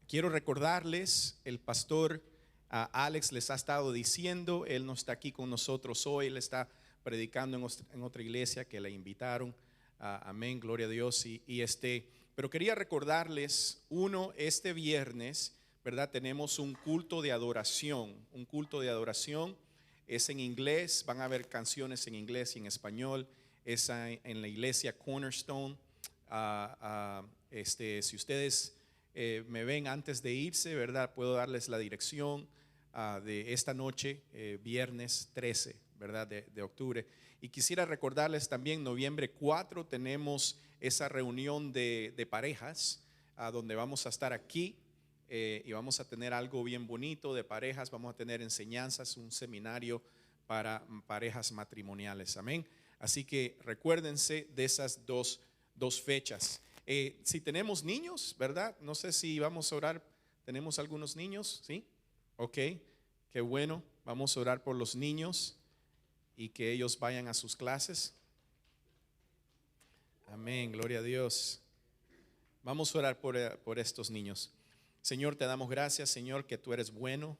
Quiero recordarles, el pastor Alex les ha estado diciendo, él no está aquí con nosotros hoy, él está predicando en otra iglesia que le invitaron. Amén, gloria a Dios. Pero quería recordarles, este viernes, ¿verdad? Tenemos un culto de adoración, es en inglés, van a haber canciones en inglés y en español, es en la iglesia Cornerstone. Si ustedes me ven antes de irse, ¿verdad? Puedo darles la dirección de esta noche, viernes 13, ¿verdad? De octubre. Y quisiera recordarles también, noviembre 4 tenemos esa reunión de parejas, donde vamos a estar aquí y vamos a tener algo bien bonito de parejas, vamos a tener enseñanzas, un seminario para parejas matrimoniales, amén. Así que recuérdense de esas dos fechas. Si tenemos niños, ¿verdad? No sé si vamos a orar. ¿Tenemos algunos niños? ¿Sí? Ok, qué bueno. Vamos a orar por los niños y que ellos vayan a sus clases. Amén, gloria a Dios. Vamos a orar por estos niños. Señor, te damos gracias, Señor, que tú eres bueno.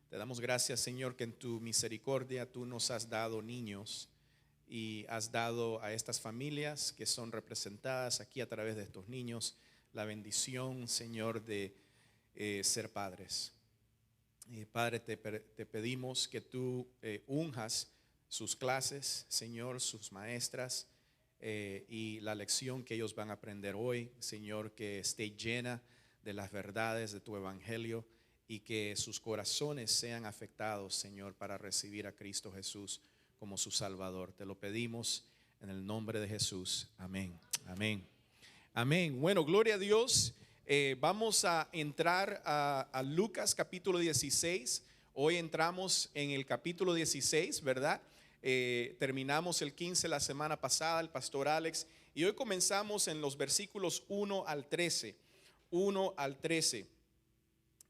Te damos gracias, Señor, que en tu misericordia tú nos has dado niños. Y has dado a estas familias que son representadas aquí a través de estos niños la bendición, Señor, de ser padres. Padre, te pedimos que tú unjas sus clases, Señor, sus maestras y la lección que ellos van a aprender hoy, Señor, que esté llena de las verdades de tu evangelio y que sus corazones sean afectados, Señor, para recibir a Cristo Jesús como su Salvador. Te lo pedimos en el nombre de Jesús. Amén, amén, amén. Bueno, gloria a Dios. Vamos a entrar a Lucas capítulo 16. Hoy entramos en el capítulo 16, ¿verdad? Terminamos el 15 la semana pasada, el pastor Alex, y hoy comenzamos en los versículos 1 al 13.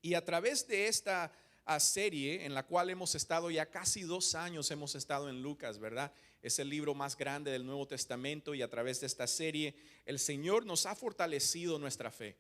Y a través de esta serie en la cual hemos estado ya casi 2 años, hemos estado en Lucas, ¿verdad? Es el libro más grande del Nuevo Testamento, y a través de esta serie el Señor nos ha fortalecido nuestra fe,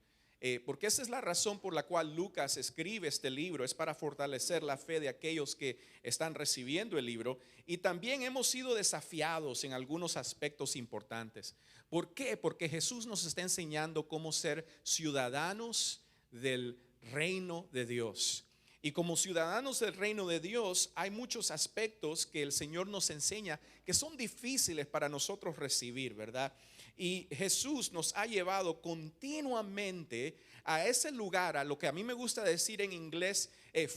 porque esa es la razón por la cual Lucas escribe este libro, es para fortalecer la fe de aquellos que están recibiendo el libro. Y también hemos sido desafiados en algunos aspectos importantes. ¿Por qué? Porque Jesús nos está enseñando cómo ser ciudadanos del reino de Dios. Y como ciudadanos del reino de Dios hay muchos aspectos que el Señor nos enseña que son difíciles para nosotros recibir, ¿verdad? Y Jesús nos ha llevado continuamente a ese lugar, a lo que a mí me gusta decir en inglés,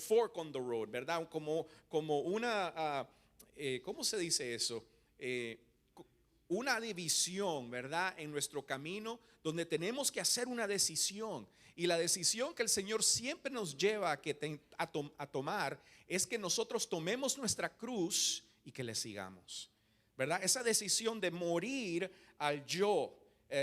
fork on the road, ¿verdad? Como una, ¿cómo se dice eso? Una división, ¿verdad? En nuestro camino, donde tenemos que hacer una decisión. Y la decisión que el Señor siempre nos lleva a tomar es que nosotros tomemos nuestra cruz y que le sigamos, ¿verdad? Esa decisión de morir al yo.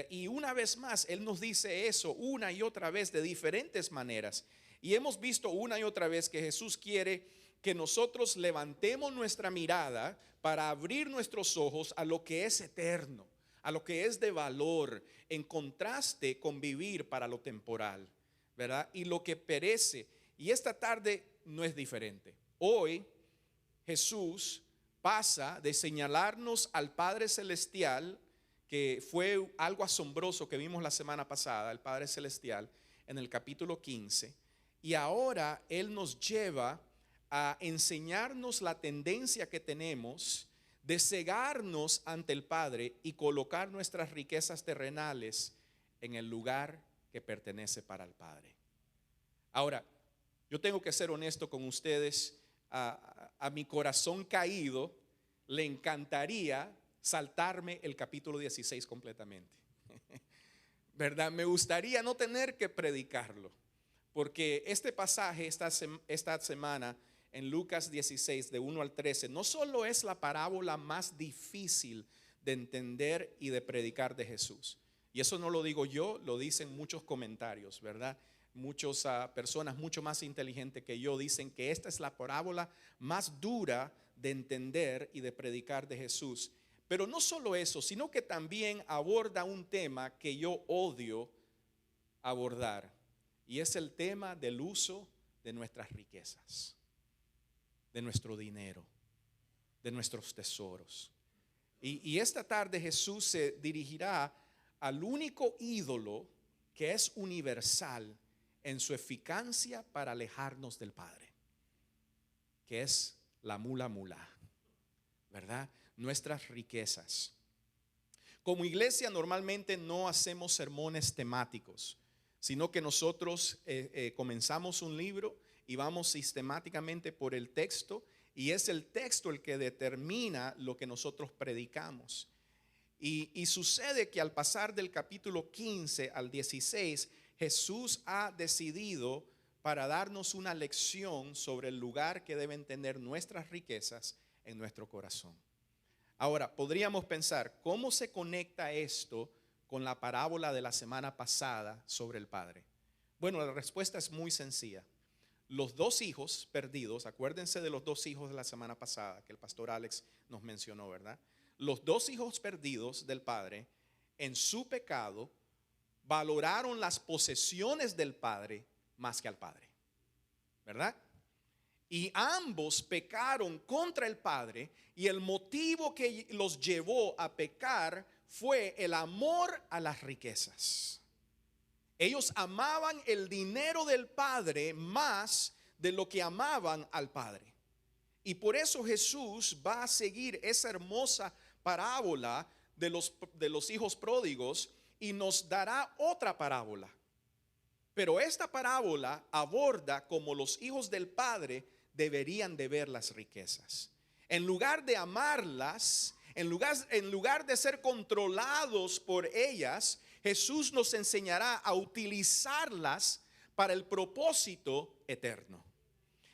Y una vez más, Él nos dice eso una y otra vez de diferentes maneras. Y hemos visto una y otra vez que Jesús quiere que nosotros levantemos nuestra mirada para abrir nuestros ojos a lo que es eterno, a lo que es de valor, en contraste con vivir para lo temporal, ¿verdad? Y lo que perece. Y esta tarde no es diferente. Hoy Jesús pasa de señalarnos al Padre Celestial, que fue algo asombroso que vimos la semana pasada, el Padre Celestial, en el capítulo 15, y ahora Él nos lleva a enseñarnos la tendencia que tenemos de cegarnos ante el Padre y colocar nuestras riquezas terrenales en el lugar que pertenece para el Padre. Ahora, yo tengo que ser honesto con ustedes. A mi corazón caído le encantaría saltarme el capítulo 16 completamente, ¿verdad? Me gustaría no tener que predicarlo, porque este pasaje esta semana en Lucas 16 de 1 al 13 no solo es la parábola más difícil de entender y de predicar de Jesús, y eso no lo digo yo, lo dicen muchos comentarios, ¿verdad? Muchas personas mucho más inteligentes que yo dicen que esta es la parábola más dura de entender y de predicar de Jesús. Pero no solo eso, sino que también aborda un tema que yo odio abordar, Y es el tema del uso de nuestras riquezas, de nuestro dinero, de nuestros tesoros. Y esta tarde Jesús se dirigirá al único ídolo que es universal en su eficacia para alejarnos del Padre, que es la mula, ¿verdad? Nuestras riquezas. Como iglesia normalmente no hacemos sermones temáticos, sino que nosotros comenzamos un libro y vamos sistemáticamente por el texto, y es el texto el que determina lo que nosotros predicamos. Y sucede que al pasar del capítulo 15 al 16, Jesús ha decidido para darnos una lección sobre el lugar que deben tener nuestras riquezas en nuestro corazón. Ahora, podríamos pensar, ¿cómo se conecta esto con la parábola de la semana pasada sobre el Padre? Bueno, la respuesta es muy sencilla. Los dos hijos perdidos, acuérdense de los dos hijos de la semana pasada que el pastor Alex nos mencionó, ¿verdad? Los dos hijos perdidos del padre, en su pecado, valoraron las posesiones del padre más que al padre, ¿verdad? Y ambos pecaron contra el padre, y el motivo que los llevó a pecar fue el amor a las riquezas. Ellos amaban el dinero del padre más de lo que amaban al padre. Y por eso Jesús va a seguir esa hermosa parábola de los hijos pródigos y nos dará otra parábola. Pero esta parábola aborda cómo los hijos del Padre deberían de ver las riquezas. En lugar de amarlas, en lugar de ser controlados por ellas, Jesús nos enseñará a utilizarlas para el propósito eterno.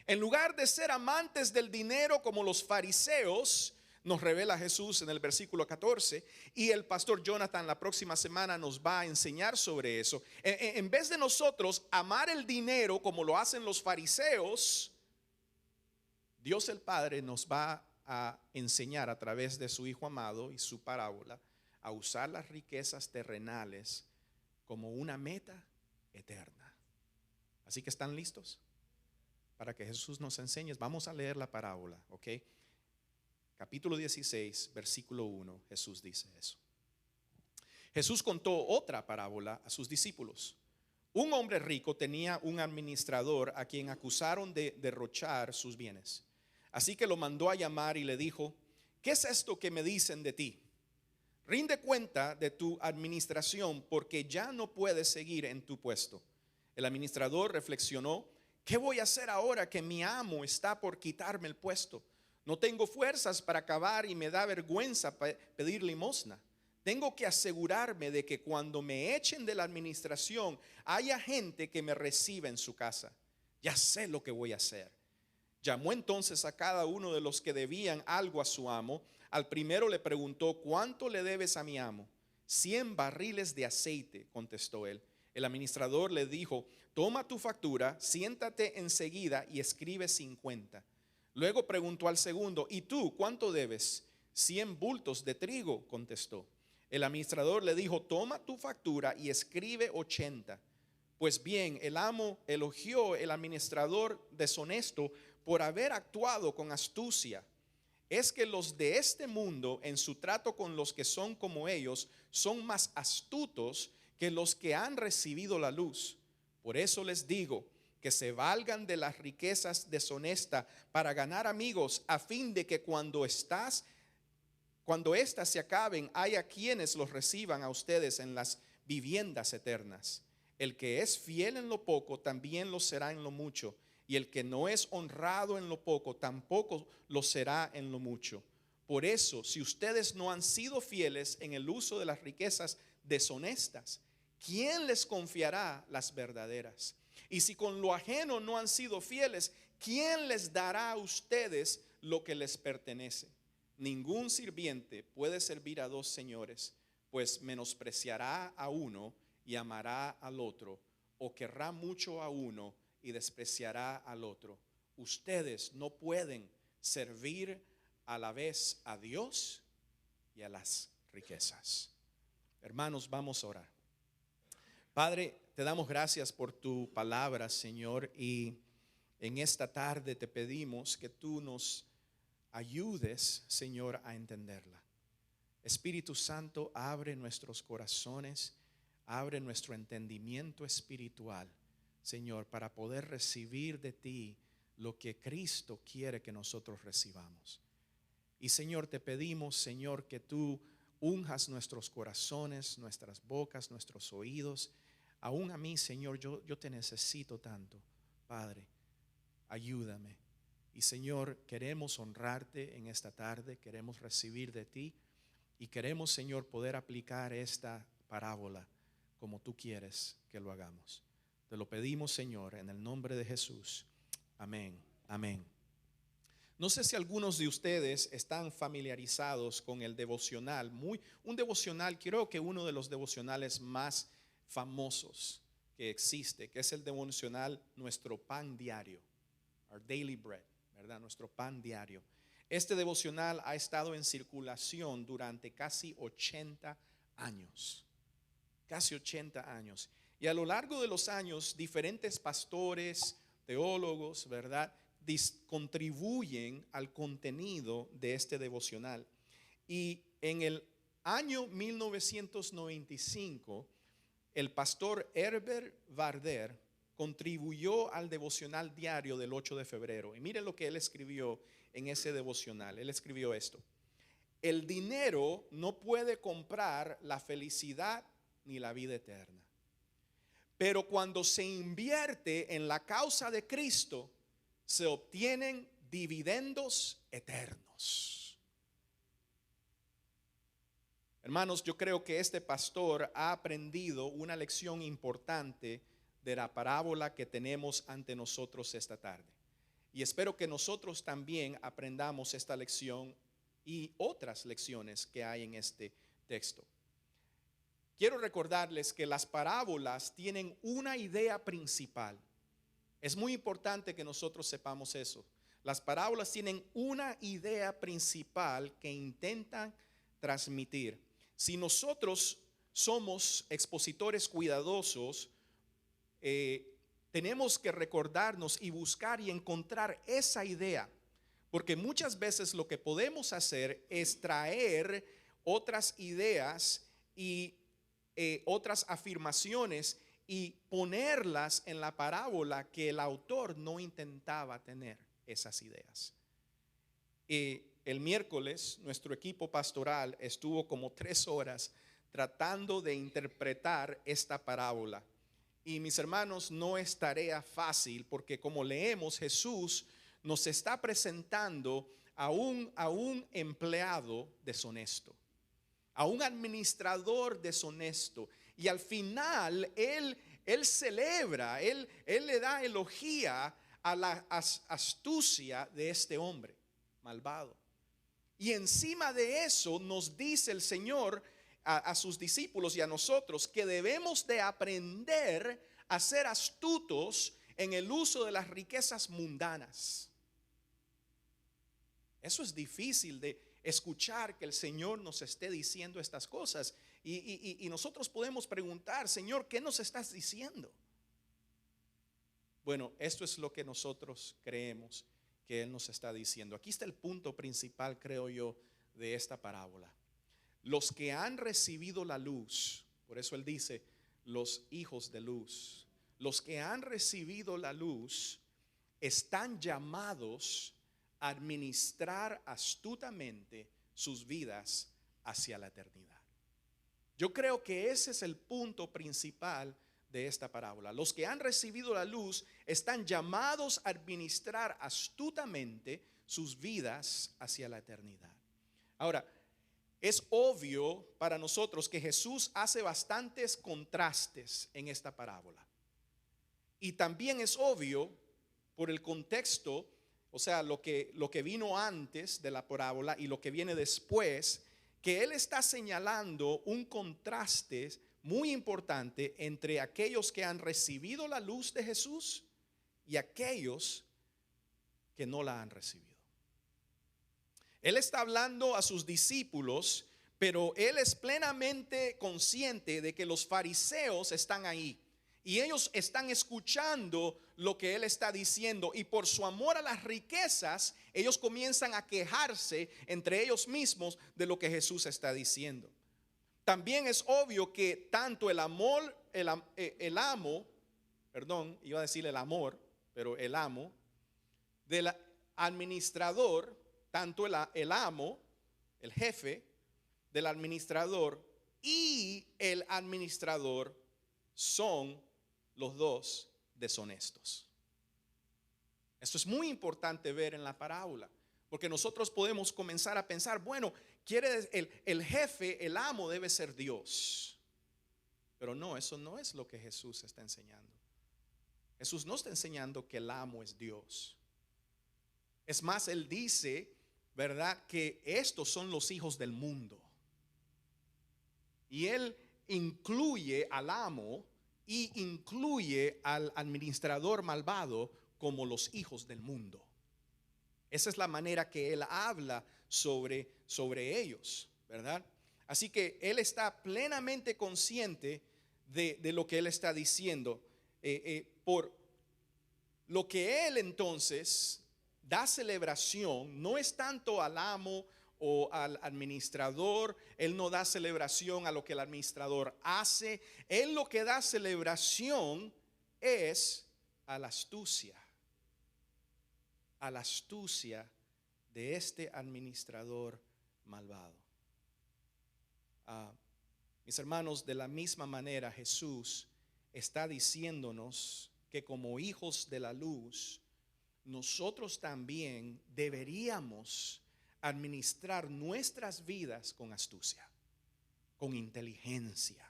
En lugar de ser amantes del dinero como los fariseos, nos revela Jesús en el versículo 14, y el pastor Jonathan la próxima semana nos va a enseñar sobre eso. En vez de nosotros amar el dinero como lo hacen los fariseos, Dios el Padre nos va a enseñar a través de su Hijo amado y su parábola a usar las riquezas terrenales como una meta eterna. Así que, ¿están listos para que Jesús nos enseñe? Vamos a leer la parábola, ¿ok? Capítulo 16, versículo 1, Jesús dice eso. Jesús contó otra parábola a sus discípulos. Un hombre rico tenía un administrador a quien acusaron de derrochar sus bienes. Así que lo mandó a llamar y le dijo: ¿qué es esto que me dicen de ti? Rinde cuenta de tu administración, porque ya no puedes seguir en tu puesto. El administrador reflexionó: ¿qué voy a hacer ahora que mi amo está por quitarme el puesto? No tengo fuerzas para acabar y me da vergüenza pedir limosna. Tengo que asegurarme de que cuando me echen de la administración haya gente que me reciba en su casa. Ya sé lo que voy a hacer. Llamó entonces a cada uno de los que debían algo a su amo. Al primero le preguntó: ¿cuánto le debes a mi amo? 100 barriles de aceite, contestó él. El administrador le dijo: toma tu factura, siéntate enseguida y escribe 50. Luego preguntó al segundo: ¿y tú cuánto debes? 100 bultos de trigo, contestó. El administrador le dijo: toma tu factura y escribe 80. Pues bien, el amo elogió al administrador deshonesto por haber actuado con astucia. Es que los de este mundo, en su trato con los que son como ellos, son más astutos que los que han recibido la luz. Por eso les digo que se valgan de las riquezas deshonestas para ganar amigos, a fin de que cuando éstas se acaben, haya quienes los reciban a ustedes en las viviendas eternas. El que es fiel en lo poco, también lo será en lo mucho. Y el que no es honrado en lo poco, tampoco lo será en lo mucho. Por eso, si ustedes no han sido fieles en el uso de las riquezas deshonestas, ¿quién les confiará las verdaderas? Y si con lo ajeno no han sido fieles, ¿quién les dará a ustedes lo que les pertenece? Ningún sirviente puede servir a dos señores, pues menospreciará a uno y amará al otro, o querrá mucho a uno y despreciará al otro. Ustedes no pueden servir a la vez a Dios y a las riquezas. Hermanos, vamos a orar. Padre, te damos gracias por tu palabra, Señor, y en esta tarde te pedimos que tú nos ayudes, Señor, a entenderla. Espíritu Santo, abre nuestros corazones, abre nuestro entendimiento espiritual, Señor, para poder recibir de ti lo que Cristo quiere que nosotros recibamos. Y Señor, te pedimos, Señor, que tú unjas nuestros corazones, nuestras bocas, nuestros oídos. Aún a mí, Señor, yo te necesito tanto. Padre, ayúdame. Y Señor, queremos honrarte en esta tarde, queremos recibir de ti y queremos, Señor, poder aplicar esta parábola como tú quieres que lo hagamos. Te lo pedimos, Señor, en el nombre de Jesús. Amén, amén. No sé si algunos de ustedes están familiarizados con el devocional. Un devocional, creo que uno de los devocionales más famosos que existe, que es el devocional Nuestro Pan Diario, Our Daily Bread, ¿verdad? Nuestro Pan Diario. Este devocional ha estado en circulación durante casi 80 años. Casi 80 años. Y a lo largo de los años, diferentes pastores, teólogos, ¿verdad?, contribuyen al contenido de este devocional. Y en el año 1995, el pastor Herbert Varder contribuyó al devocional diario del 8 de febrero. Y miren lo que él escribió en ese devocional. Él escribió esto: el dinero no puede comprar la felicidad ni la vida eterna. Pero cuando se invierte en la causa de Cristo, se obtienen dividendos eternos. Hermanos, yo creo que este pastor ha aprendido una lección importante de la parábola que tenemos ante nosotros esta tarde. Y espero que nosotros también aprendamos esta lección y otras lecciones que hay en este texto. Quiero recordarles que las parábolas tienen una idea principal. Es muy importante que nosotros sepamos eso. Las parábolas tienen una idea principal que intentan transmitir. Si nosotros somos expositores cuidadosos, tenemos que recordarnos y buscar y encontrar esa idea, porque muchas veces lo que podemos hacer es traer otras ideas y otras afirmaciones y ponerlas en la parábola que el autor no intentaba tener esas ideas. El miércoles nuestro equipo pastoral estuvo como 3 horas tratando de interpretar esta parábola. Y mis hermanos, no es tarea fácil, porque como leemos, Jesús nos está presentando a un empleado deshonesto, a un administrador deshonesto. Y al final él celebra, él le da elogía a la astucia de este hombre malvado. Y encima de eso nos dice el Señor a sus discípulos y a nosotros que debemos de aprender a ser astutos en el uso de las riquezas mundanas. Eso es difícil de escuchar, que el Señor nos esté diciendo estas cosas. Y nosotros podemos preguntar: Señor, ¿qué nos estás diciendo? Bueno, esto es lo que nosotros creemos que Él nos está diciendo. Aquí está el punto principal, creo yo, de esta parábola. Los que han recibido la luz, por eso Él dice los hijos de luz, los que han recibido la luz están llamados a administrar astutamente sus vidas hacia la eternidad. Yo creo que ese es el punto principal de esta parábola. Los que han recibido la luz están llamados a administrar astutamente sus vidas hacia la eternidad. Ahora, es obvio para nosotros que Jesús hace bastantes contrastes en esta parábola. Y también es obvio por el contexto, o sea, lo que vino antes de la parábola y lo que viene después, que Él está señalando un contraste muy importante entre aquellos que han recibido la luz de Jesús y aquellos que no la han recibido. Él está hablando a sus discípulos, Pero él es plenamente consciente de que los fariseos están ahí y ellos están escuchando lo que él está diciendo, y por su amor a las riquezas ellos comienzan a quejarse entre ellos mismos de lo que Jesús está diciendo. También es obvio que tanto el amor, el amo, perdón, iba a decir el amor, pero el amo del administrador, tanto el amo, el jefe del administrador y el administrador son los dos deshonestos. Esto es muy importante ver en la parábola, porque nosotros podemos comenzar a pensar, bueno, el jefe, el amo debe ser Dios. Pero no, eso no es lo que Jesús está enseñando. Jesús no está enseñando que el amo es Dios. Es más, él dice, ¿verdad?, que estos son los hijos del mundo. Y él incluye al amo y incluye al administrador malvado como los hijos del mundo. Esa es la manera que él habla sobre ellos, ¿verdad? Así que él está plenamente consciente de lo que él está diciendo. Por lo que él entonces da celebración, no es tanto al amo o al administrador. Él no da celebración a lo que el administrador hace. Él lo que da celebración es a la astucia de este administrador malvado. Mis hermanos, de la misma manera Jesús está diciéndonos que como hijos de la luz, nosotros también deberíamos administrar nuestras vidas con astucia, con inteligencia,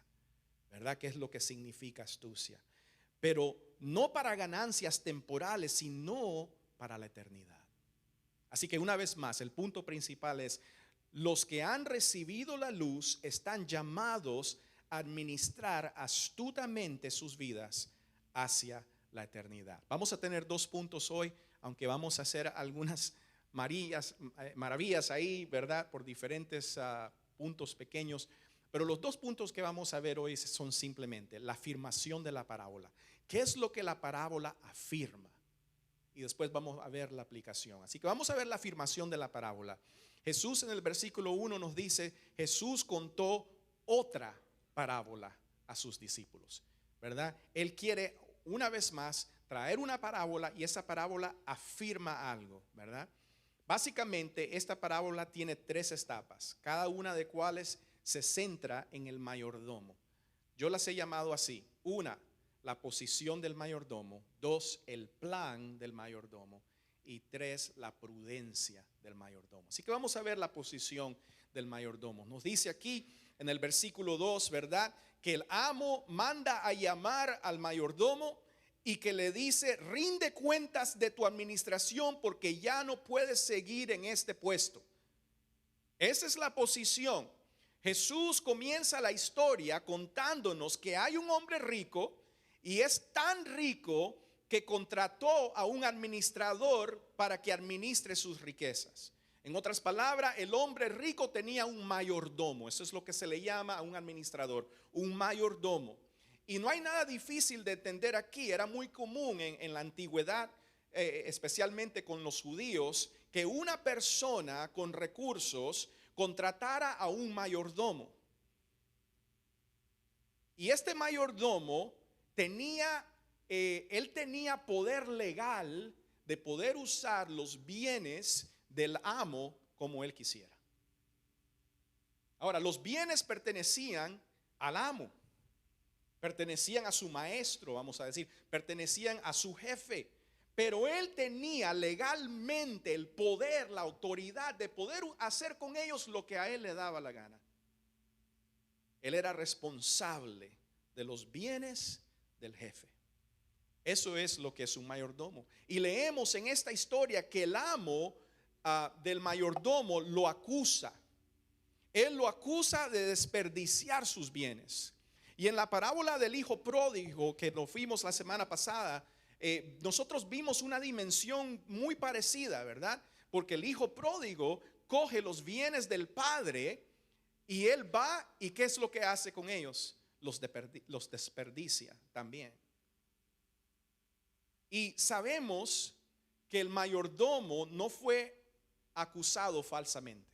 ¿verdad? ¿Qué es lo que significa astucia? Pero no para ganancias temporales, sino para la eternidad. Así que una vez más, el punto principal es: los que han recibido la luz están llamados a administrar astutamente sus vidas hacia la eternidad. Vamos a tener 2 puntos hoy, aunque vamos a hacer algunas maravillas ahí, ¿verdad?, por diferentes puntos pequeños. Pero los 2 puntos que vamos a ver hoy son simplemente la afirmación de la parábola. ¿Qué es lo que la parábola afirma? Y después vamos a ver la aplicación. Así que vamos a ver la afirmación de la parábola. Jesús en el versículo 1 nos dice: Jesús contó otra parábola a sus discípulos, ¿verdad? Él quiere una vez más traer una parábola, y esa parábola afirma algo, ¿verdad? Básicamente esta parábola tiene 3 etapas, cada una de cuales se centra en el mayordomo. Yo las he llamado así: 1, la posición del mayordomo; 2, el plan del mayordomo; y 3, la prudencia del mayordomo. Así que vamos a ver la posición del mayordomo. Nos dice aquí en el versículo 2, ¿verdad?, que el amo manda a llamar al mayordomo y que le dice: rinde cuentas de tu administración porque ya no puedes seguir en este puesto. Esa es la posición. Jesús comienza la historia contándonos que hay un hombre rico, y es tan rico que contrató a un administrador para que administre sus riquezas. En otras palabras, el hombre rico tenía un mayordomo. Eso es lo que se le llama a un administrador, un mayordomo. Y no hay nada difícil de entender aquí. Era muy común en la antigüedad, especialmente con los judíos, que una persona con recursos contratara a un mayordomo. Y este mayordomo tenía poder legal de poder usar los bienes del amo como él quisiera. Ahora, los bienes pertenecían al amo, pertenecían a su maestro, vamos a decir, pertenecían a su jefe, pero él tenía legalmente el poder, la autoridad de poder hacer con ellos lo que a él le daba la gana. Él era responsable de los bienes del jefe. Eso es lo que es un mayordomo. Y leemos en esta historia que el amo del mayordomo lo acusa. Él lo acusa de desperdiciar sus bienes. Y en la parábola del hijo pródigo que nos fuimos la semana pasada, nosotros vimos una dimensión muy parecida, ¿verdad? Porque el hijo pródigo coge los bienes del padre Y él va y ¿qué es lo que hace con ellos? Los desperdicia también. Y sabemos que el mayordomo no fue acusado falsamente.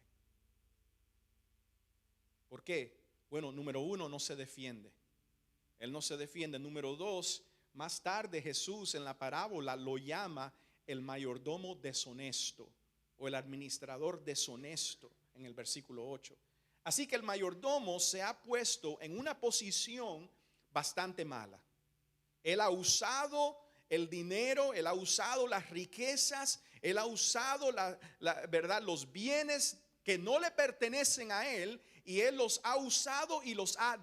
¿Por qué? Bueno, número uno, no se defiende. Él no se defiende. Número dos, más tarde Jesús en la parábola lo llama el mayordomo deshonesto o el administrador deshonesto en el versículo 8. Así que el mayordomo se ha puesto en una posición bastante mala. Él ha usado el dinero, él ha usado las riquezas, él ha usado ¿verdad? Los bienes que no le pertenecen a él, y él los ha usado y los ha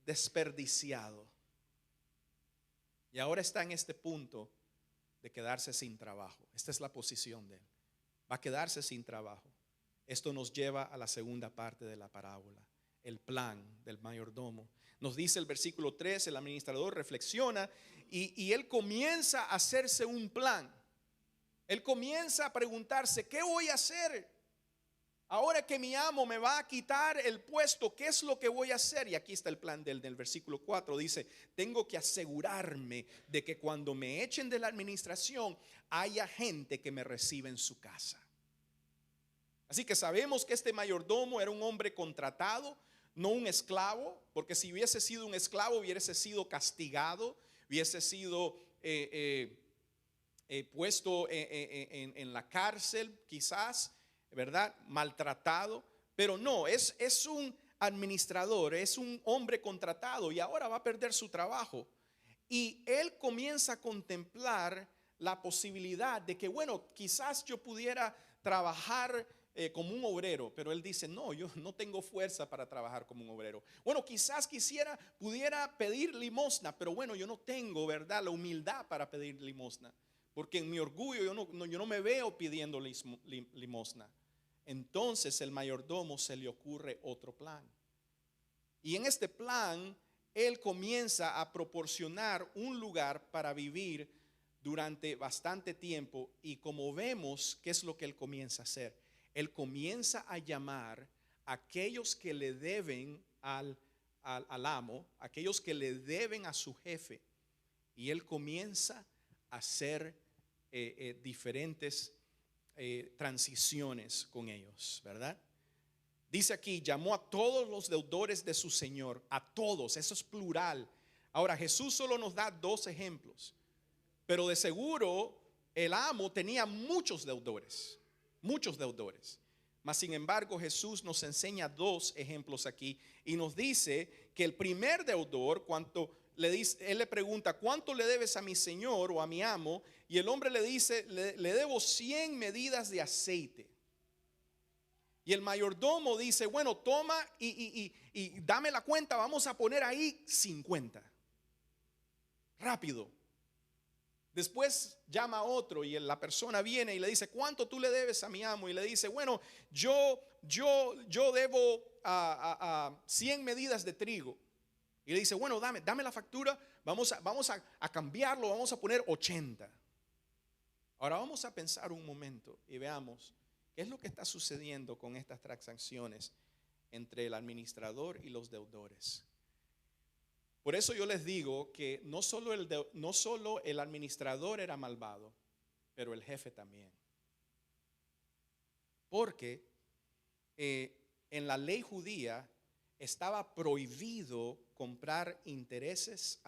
desperdiciado. Y ahora está en este punto de quedarse sin trabajo. Esta es la posición de él. Va a quedarse sin trabajo. Esto nos lleva a la segunda parte de la parábola, el plan del mayordomo. Nos dice el versículo 3, el administrador reflexiona y él comienza a hacerse un plan. Él comienza a preguntarse, ¿qué voy a hacer? Ahora que mi amo me va a quitar el puesto, ¿qué es lo que voy a hacer? Y aquí está el plan del versículo 4. Dice, tengo que asegurarme de que cuando me echen de la administración haya gente que me reciba en su casa. Así que sabemos que este mayordomo era un hombre contratado, no un esclavo, porque si hubiese sido un esclavo hubiese sido castigado, hubiese sido puesto en la cárcel quizás, ¿verdad? Maltratado, pero no, es un administrador, es un hombre contratado y ahora va a perder su trabajo. Y él comienza a contemplar la posibilidad de que, bueno, quizás yo pudiera trabajar como un obrero, pero él dice, no, yo no tengo fuerza para trabajar como un obrero. Bueno, quizás pudiera pedir limosna, pero bueno, yo no tengo, ¿verdad?, la humildad para pedir limosna, porque en mi orgullo yo no me veo pidiendo limosna. Entonces el mayordomo se le ocurre otro plan. Y en este plan, él comienza a proporcionar un lugar para vivir durante bastante tiempo. Y como vemos, ¿qué es lo que él comienza a hacer? Él comienza a llamar a aquellos que le deben al amo, aquellos que le deben a su jefe. Y él comienza a hacer diferentes transiciones con ellos, ¿verdad? Dice aquí, llamó a todos los deudores de su señor, a todos, eso es plural. Ahora Jesús solo nos da 2 ejemplos, pero de seguro el amo tenía muchos deudores, mas sin embargo Jesús nos enseña 2 ejemplos aquí y nos dice que el primer deudor, él le pregunta, ¿cuánto le debes a mi señor o a mi amo? Y el hombre le dice, le debo 100 medidas de aceite. Y el mayordomo dice, bueno, toma y dame la cuenta, vamos a poner ahí 50. Rápido. Después llama a otro y la persona viene y le dice, ¿cuánto tú le debes a mi amo? Y le dice, bueno, yo debo a 100 medidas de trigo. Y le dice, bueno, dame la factura, vamos a cambiarlo, vamos a poner 80. Ahora vamos a pensar un momento y veamos qué es lo que está sucediendo con estas transacciones entre el administrador y los deudores. Por eso yo les digo que no solo el administrador era malvado, pero el jefe también. Porque en la ley judía estaba prohibido comprar intereses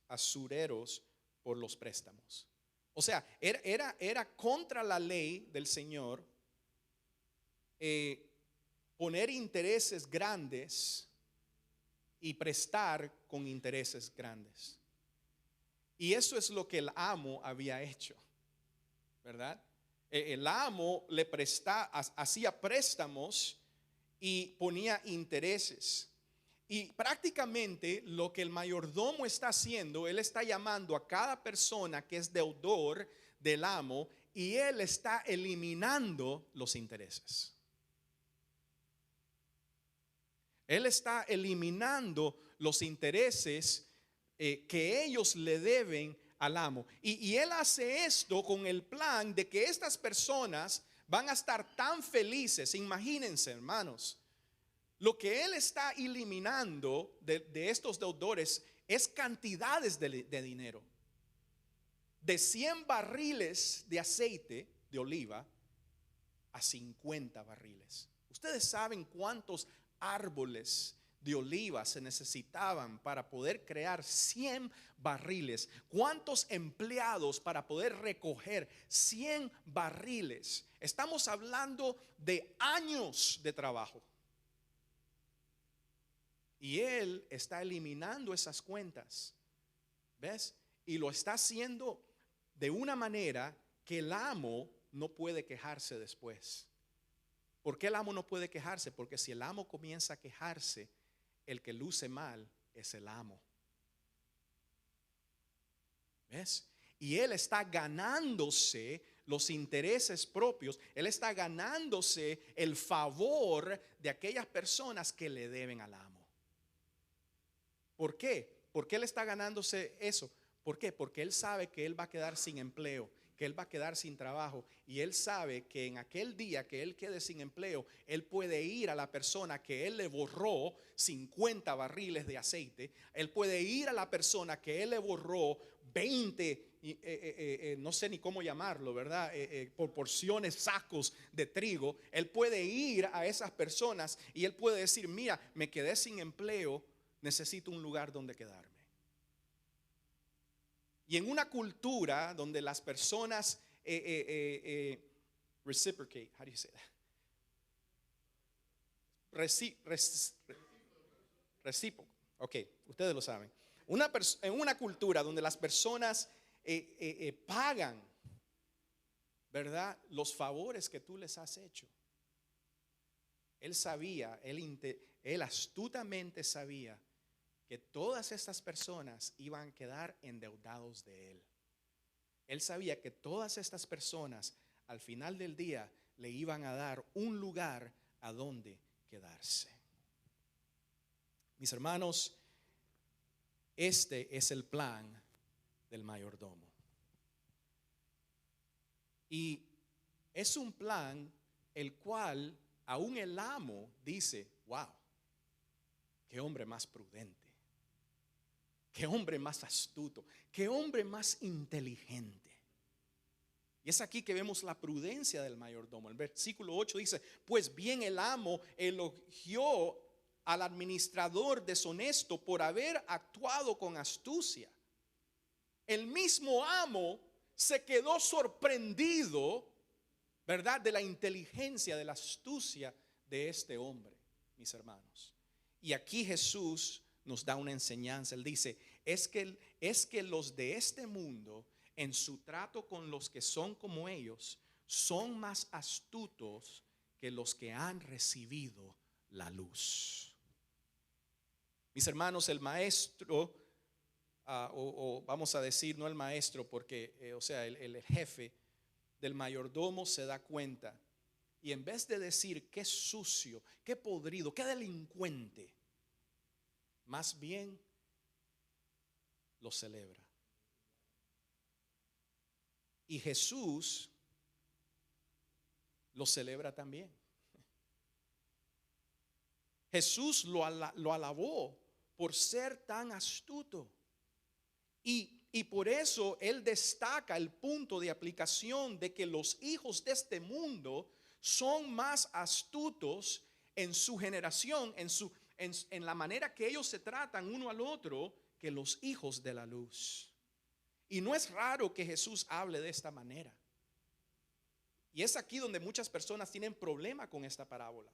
asureros por los préstamos. O sea, era contra la ley del Señor poner intereses grandes y prestar con intereses grandes. Y eso es lo que el amo había hecho, ¿verdad? El amo hacía préstamos y ponía intereses. Y prácticamente lo que el mayordomo está haciendo, él está llamando a cada persona que es deudor del amo y él está eliminando los intereses. Él está eliminando los intereses que ellos le deben al amo. Y él hace esto con el plan de que estas personas van a estar tan felices. Imagínense, hermanos, lo que él está eliminando de estos deudores es cantidades de dinero. De 100 barriles de aceite de oliva a 50 barriles. Ustedes saben cuántos árboles de oliva se necesitaban para poder crear 100 barriles. ¿Cuántos empleados para poder recoger 100 barriles? Estamos hablando de años de trabajo. Y él está eliminando esas cuentas. ¿Ves? Y lo está haciendo de una manera que el amo no puede quejarse después. ¿Por qué el amo no puede quejarse? Porque si el amo comienza a quejarse, el que luce mal es el amo. ¿Ves? Y él está ganándose los intereses propios. Él está ganándose el favor de aquellas personas que le deben al amo. ¿Por qué? ¿Por qué él está ganándose eso? ¿Por qué? Porque él sabe que él va a quedar sin empleo, que él va a quedar sin trabajo, y él sabe que en aquel día que él quede sin empleo, él puede ir a la persona que él le borró 50 barriles de aceite, él puede ir a la persona que él le borró 20, no sé ni cómo llamarlo, ¿verdad? Por porciones, sacos de trigo. Él puede ir a esas personas y él puede decir: mira, me quedé sin empleo, necesito un lugar donde quedarme. Y en una cultura donde las personas reciprocate, how do you say that? Recíproco. Ok, ustedes lo saben. En una cultura donde las personas pagan, ¿verdad?, los favores que tú les has hecho. Él sabía, él astutamente sabía que todas estas personas iban a quedar endeudados de él. Él sabía que todas estas personas al final del día le iban a dar un lugar a donde quedarse. Mis hermanos, este es el plan del mayordomo. Y es un plan el cual aún el amo dice: wow, qué hombre más prudente. Qué hombre más astuto, qué hombre más inteligente. Y es aquí que vemos la prudencia del mayordomo. El versículo 8 dice: pues bien, el amo elogió al administrador deshonesto por haber actuado con astucia. El mismo amo se quedó sorprendido, ¿verdad?, de la inteligencia, de la astucia de este hombre, mis hermanos. Y aquí Jesús nos da una enseñanza. Él dice: es que los de este mundo, en su trato con los que son como ellos, son más astutos que los que han recibido la luz. Mis hermanos, el maestro, o vamos a decir no el maestro, porque el jefe del mayordomo se da cuenta, y en vez de decir qué sucio, qué podrido, qué delincuente, más bien lo celebra. Y Jesús lo celebra también. Jesús lo alabó por ser tan astuto. Y por eso él destaca el punto de aplicación de que los hijos de este mundo son más astutos en su generación, en la manera que ellos se tratan uno al otro, que los hijos de la luz. Y no es raro que Jesús hable de esta manera. Y es aquí donde muchas personas tienen problema con esta parábola,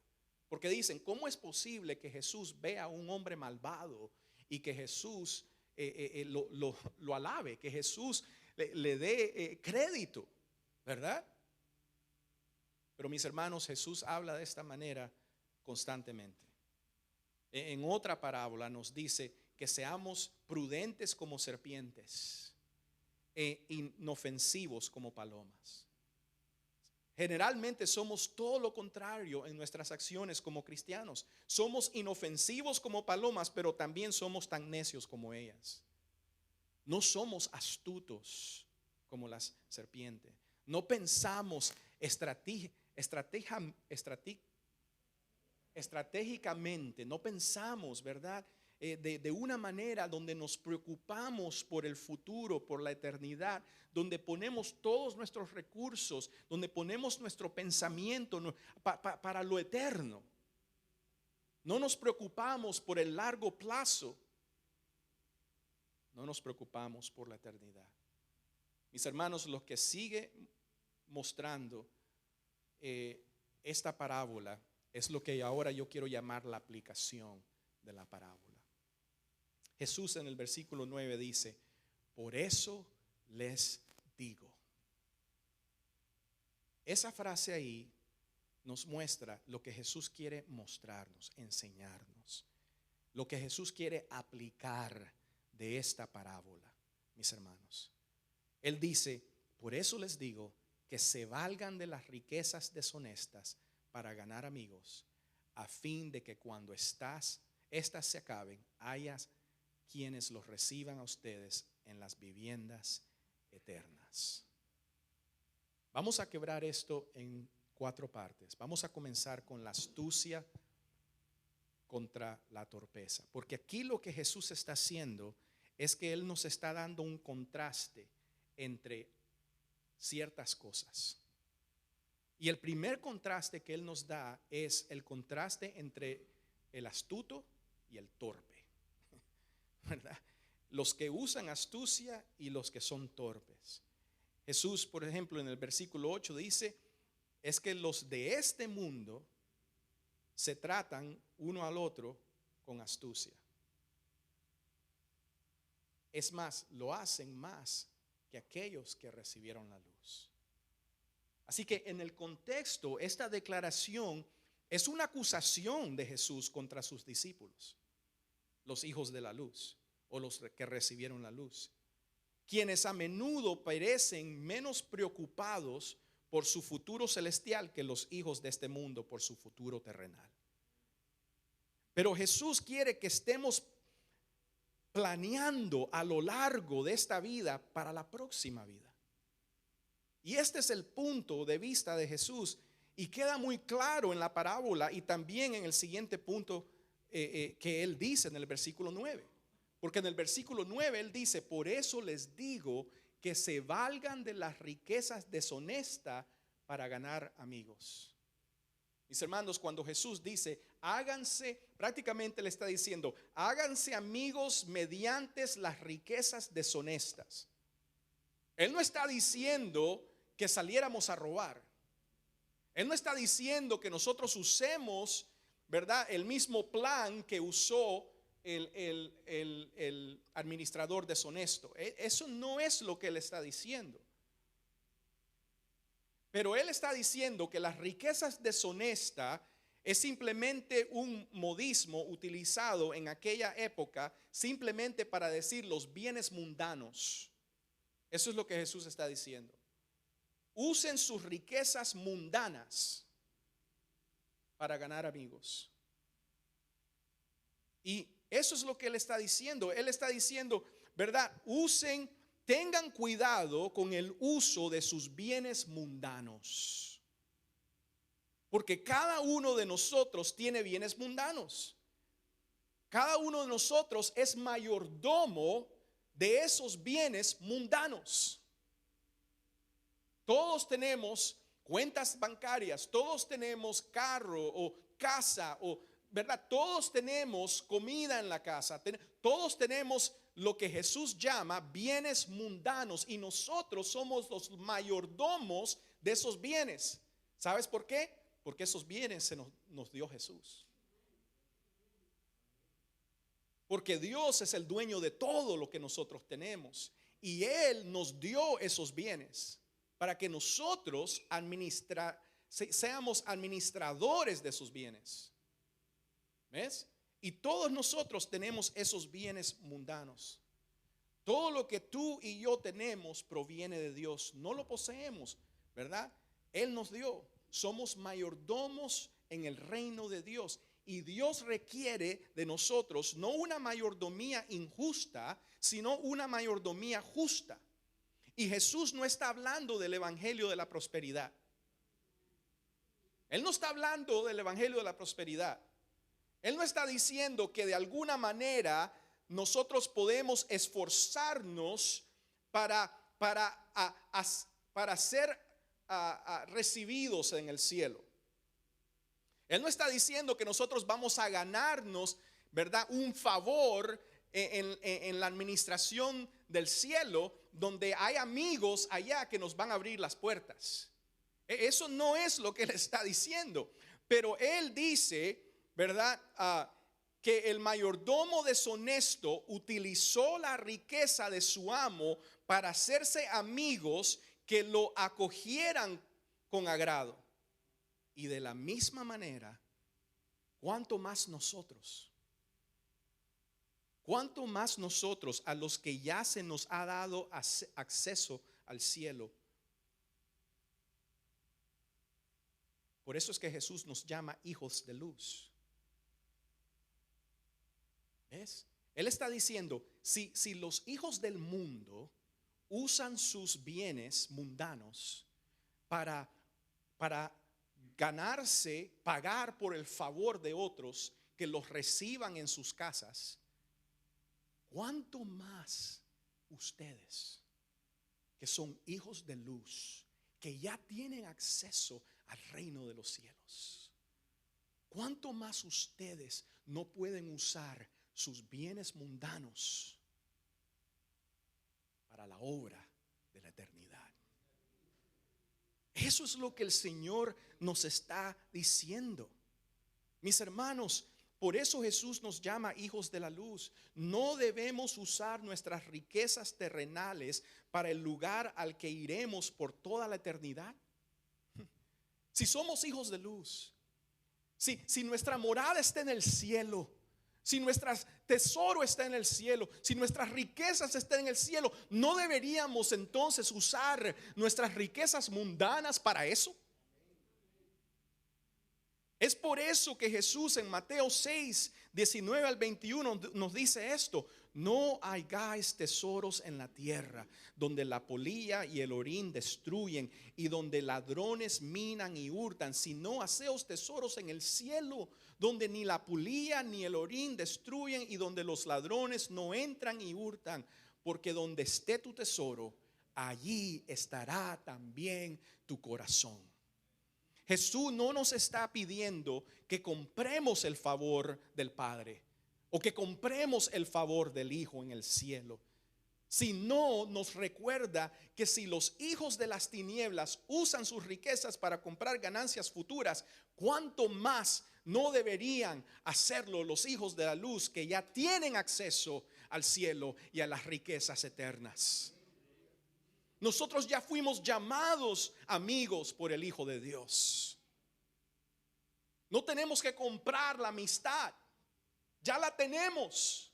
porque dicen: ¿cómo es posible que Jesús vea a un hombre malvado y que Jesús lo alabe, que Jesús le dé crédito, ¿verdad? Pero mis hermanos, Jesús habla de esta manera constantemente. En otra parábola nos dice que seamos prudentes como serpientes e inofensivos como palomas. Generalmente somos todo lo contrario en nuestras acciones como cristianos. Somos inofensivos como palomas, pero también somos tan necios como ellas. No somos astutos como las serpientes. No pensamos estratégicamente, no pensamos, ¿verdad? De una manera donde nos preocupamos por el futuro, por la eternidad, donde ponemos todos nuestros recursos, donde ponemos nuestro pensamiento para lo eterno. No nos preocupamos por el largo plazo, no nos preocupamos por la eternidad. Mis hermanos, lo que sigue mostrando esta parábola es lo que ahora yo quiero llamar la aplicación de la parábola. Jesús en el versículo 9 dice: por eso les digo. Esa frase ahí nos muestra lo que Jesús quiere mostrarnos, enseñarnos, lo que Jesús quiere aplicar de esta parábola, mis hermanos. Él dice: por eso les digo que se valgan de las riquezas deshonestas para ganar amigos, a fin de que cuando estas se acaben, hayas quienes los reciban a ustedes en las viviendas eternas. Vamos a quebrar esto en 4 partes. Vamos a comenzar con la astucia contra la torpeza, porque aquí lo que Jesús está haciendo es que Él nos está dando un contraste entre ciertas cosas. Y el primer contraste que Él nos da es el contraste entre el astuto y el torpe, ¿verdad? Los que usan astucia y los que son torpes. Jesús, por ejemplo, en el versículo 8 dice: es que los de este mundo se tratan uno al otro con astucia. Es más, lo hacen más que aquellos que recibieron la luz. Así que en el contexto, esta declaración es una acusación de Jesús contra sus discípulos, los hijos de la luz, o los que recibieron la luz, quienes a menudo parecen menos preocupados por su futuro celestial que los hijos de este mundo por su futuro terrenal. Pero Jesús quiere que estemos planeando a lo largo de esta vida para la próxima vida. Y este es el punto de vista de Jesús, y queda muy claro en la parábola y también en el siguiente punto que Él dice en el versículo 9. Porque en el versículo 9 Él dice: por eso les digo que se valgan de las riquezas deshonestas para ganar amigos. Mis hermanos, cuando Jesús dice háganse, prácticamente le está diciendo: háganse amigos mediante las riquezas deshonestas. Él no está diciendo que saliéramos a robar. Él no está diciendo que nosotros usemos, ¿verdad?, el mismo plan que usó el administrador deshonesto. Eso no es lo que él está diciendo. Pero él está diciendo que las riquezas deshonestas es simplemente un modismo utilizado en aquella época simplemente para decir los bienes mundanos. Eso es lo que Jesús está diciendo. Usen sus riquezas mundanas para ganar amigos. Y eso es lo que él está diciendo. Él está diciendo, ¿verdad? Tengan cuidado con el uso de sus bienes mundanos. Porque cada uno de nosotros tiene bienes mundanos. Cada uno de nosotros es mayordomo de esos bienes mundanos. Todos tenemos cuentas bancarias, todos tenemos carro o casa, o ¿verdad? Todos tenemos comida en la casa, todos tenemos lo que Jesús llama bienes mundanos, y nosotros somos los mayordomos de esos bienes. ¿Sabes por qué? Porque esos bienes nos dio Jesús. Porque Dios es el dueño de todo lo que nosotros tenemos, y Él nos dio esos bienes para que nosotros seamos administradores de esos bienes. ¿Ves? Y todos nosotros tenemos esos bienes mundanos. Todo lo que tú y yo tenemos proviene de Dios. No lo poseemos, ¿verdad? Él nos dio. Somos mayordomos en el reino de Dios. Y Dios requiere de nosotros no una mayordomía injusta, sino una mayordomía justa. Y Jesús no está hablando del evangelio de la prosperidad. Él no está hablando del evangelio de la prosperidad. Él no está diciendo que de alguna manera nosotros podemos esforzarnos para ser recibidos en el cielo. Él no está diciendo que nosotros vamos a ganarnos, ¿verdad?, un favor en la administración del cielo, donde hay amigos allá que nos van a abrir las puertas. Eso no es lo que él está diciendo. Pero él dice, ¿verdad?, que el mayordomo deshonesto utilizó la riqueza de su amo para hacerse amigos que lo acogieran con agrado. Y de la misma manera, ¿cuánto más nosotros? ¿Cuánto más nosotros, a los que ya se nos ha dado acceso al cielo? Por eso es que Jesús nos llama hijos de luz. ¿Ves? Él está diciendo, si los hijos del mundo usan sus bienes mundanos para ganarse, pagar por el favor de otros que los reciban en sus casas, ¿cuánto más ustedes, que son hijos de luz, que ya tienen acceso al reino de los cielos? ¿Cuánto más ustedes no pueden usar sus bienes mundanos para la obra de la eternidad? Eso es lo que el Señor nos está diciendo. Mis hermanos, por eso Jesús nos llama hijos de la luz. No debemos usar nuestras riquezas terrenales para el lugar al que iremos por toda la eternidad. Si somos hijos de luz, si nuestra morada está en el cielo, si nuestro tesoro está en el cielo, si nuestras riquezas están en el cielo, ¿no deberíamos entonces usar nuestras riquezas mundanas para eso? Es por eso que Jesús en Mateo 6, 19 al 21 nos dice esto: no hagáis tesoros en la tierra, donde la polilla y el orín destruyen y donde ladrones minan y hurtan, sino haceos tesoros en el cielo, donde ni la polilla ni el orín destruyen y donde los ladrones no entran y hurtan, porque donde esté tu tesoro, allí estará también tu corazón. Jesús no nos está pidiendo que compremos el favor del Padre o que compremos el favor del Hijo en el cielo, sino nos recuerda que si los hijos de las tinieblas usan sus riquezas para comprar ganancias futuras, ¿cuánto más no deberían hacerlo los hijos de la luz, que ya tienen acceso al cielo y a las riquezas eternas? Nosotros ya fuimos llamados amigos por el Hijo de Dios. No tenemos que comprar la amistad, ya la tenemos.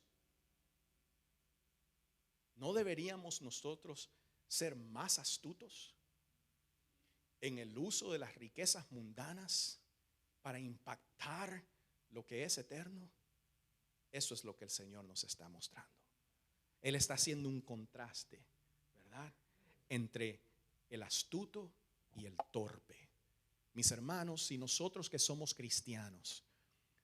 ¿No deberíamos nosotros ser más astutos en el uso de las riquezas mundanas para impactar lo que es eterno? Eso es lo que el Señor nos está mostrando. Él está haciendo un contraste, ¿verdad?, entre el astuto y el torpe. Mis hermanos, si nosotros que somos cristianos,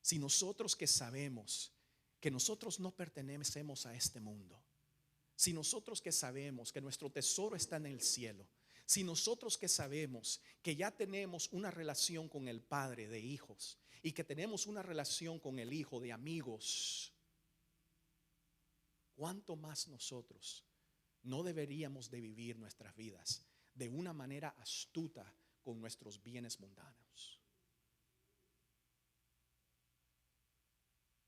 si nosotros que sabemos que nosotros no pertenecemos a este mundo, si nosotros que sabemos que nuestro tesoro está en el cielo, si nosotros que sabemos que ya tenemos una relación con el Padre de hijos y que tenemos una relación con el Hijo de amigos, ¿cuánto más nosotros no deberíamos de vivir nuestras vidas de una manera astuta con nuestros bienes mundanos?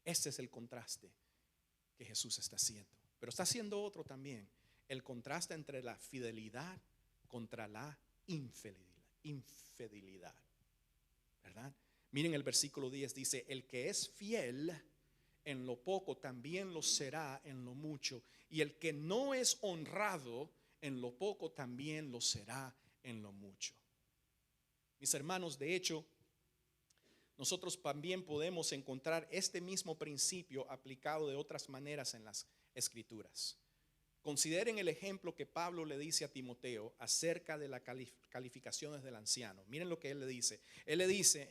Este es el contraste que Jesús está haciendo. Pero está haciendo otro también: el contraste entre la fidelidad contra la infidelidad, ¿verdad? Miren el versículo 10, dice: el que es fiel en lo poco también lo será en lo mucho, y el que no es honrado en lo poco también lo será en lo mucho. Mis hermanos, de hecho, nosotros también podemos encontrar este mismo principio aplicado de otras maneras en las Escrituras. Consideren el ejemplo que Pablo le dice a Timoteo acerca de las calificaciones del anciano. Miren lo que él le dice. Él le dice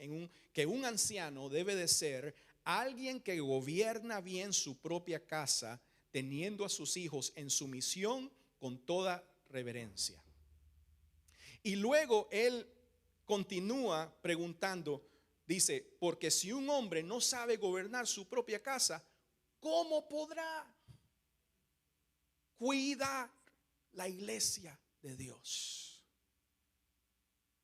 que un anciano debe de ser alguien que gobierna bien su propia casa, teniendo a sus hijos en sumisión con toda reverencia. Y luego él continúa preguntando, dice, porque si un hombre no sabe gobernar su propia casa, ¿cómo podrá cuidar la iglesia de Dios?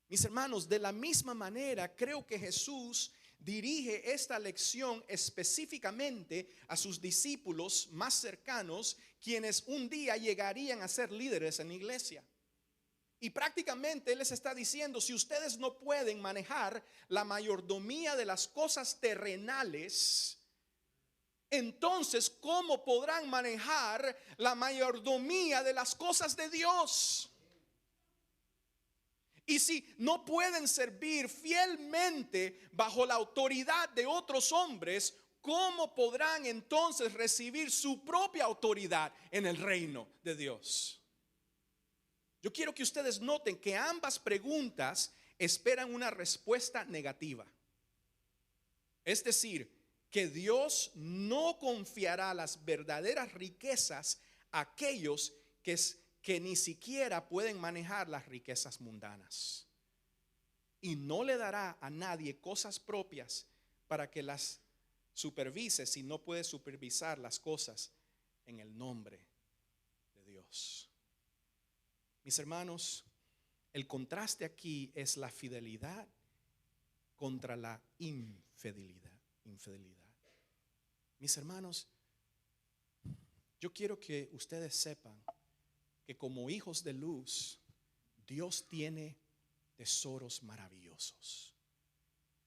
Mis hermanos, de la misma manera creo que Jesús dirige esta lección específicamente a sus discípulos más cercanos, quienes un día llegarían a ser líderes en la iglesia. Y prácticamente Él les está diciendo, si ustedes no pueden manejar la mayordomía de las cosas terrenales, entonces ¿cómo podrán manejar la mayordomía de las cosas de Dios? Y si no pueden servir fielmente bajo la autoridad de otros hombres, ¿cómo podrán entonces recibir su propia autoridad en el reino de Dios? Yo quiero que ustedes noten que ambas preguntas esperan una respuesta negativa. Es decir, que Dios no confiará las verdaderas riquezas a aquellos que ni siquiera pueden manejar las riquezas mundanas. Y no le dará a nadie cosas propias para que las supervise si no puede supervisar las cosas en el nombre de Dios. Mis hermanos, el contraste aquí es la fidelidad contra la infidelidad. Mis hermanos, yo quiero que ustedes sepan que como hijos de luz, Dios tiene tesoros maravillosos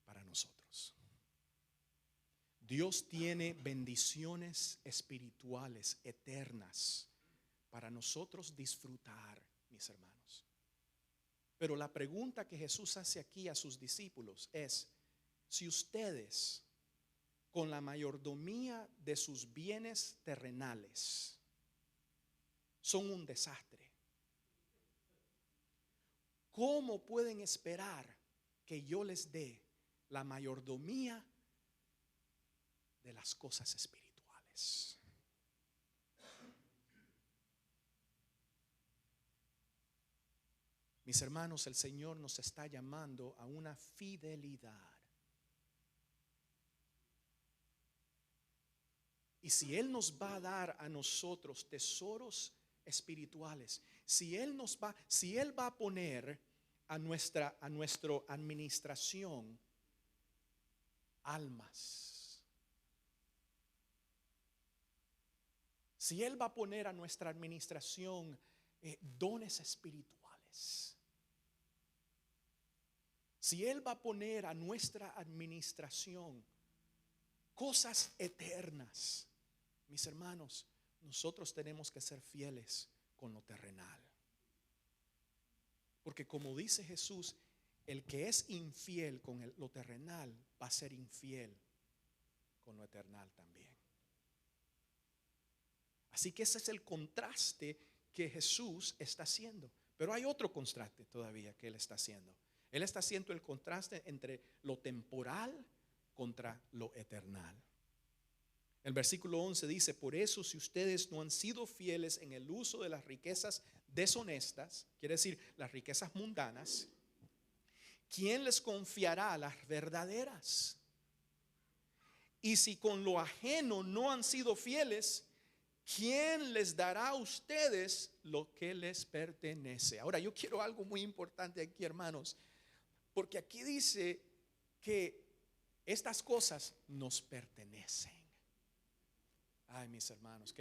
para nosotros. Dios tiene bendiciones espirituales eternas para nosotros disfrutar, mis hermanos. Pero la pregunta que Jesús hace aquí a sus discípulos es: si ustedes con la mayordomía de sus bienes terrenales son un desastre, ¿cómo pueden esperar que yo les dé la mayordomía de las cosas espirituales? Mis hermanos, el Señor nos está llamando a una fidelidad. Y si Él nos va a dar a nosotros tesoros espirituales, si Él va a poner a nuestra administración almas, si Él va a poner a nuestra administración dones espirituales, si Él va a poner a nuestra administración cosas eternas, mis hermanos, nosotros tenemos que ser fieles con lo terrenal. Porque como dice Jesús, el que es infiel con lo terrenal va a ser infiel con lo eternal también. Así que ese es el contraste que Jesús está haciendo. Pero hay otro contraste todavía que Él está haciendo. Él está haciendo el contraste entre lo temporal contra lo eternal. El versículo 11 dice: por eso, si ustedes no han sido fieles en el uso de las riquezas deshonestas, quiere decir las riquezas mundanas, ¿quién les confiará las verdaderas? Y si con lo ajeno no han sido fieles, ¿quién les dará a ustedes lo que les pertenece? Ahora, yo quiero algo muy importante aquí, hermanos, porque aquí dice que estas cosas nos pertenecen. Ay, mis hermanos,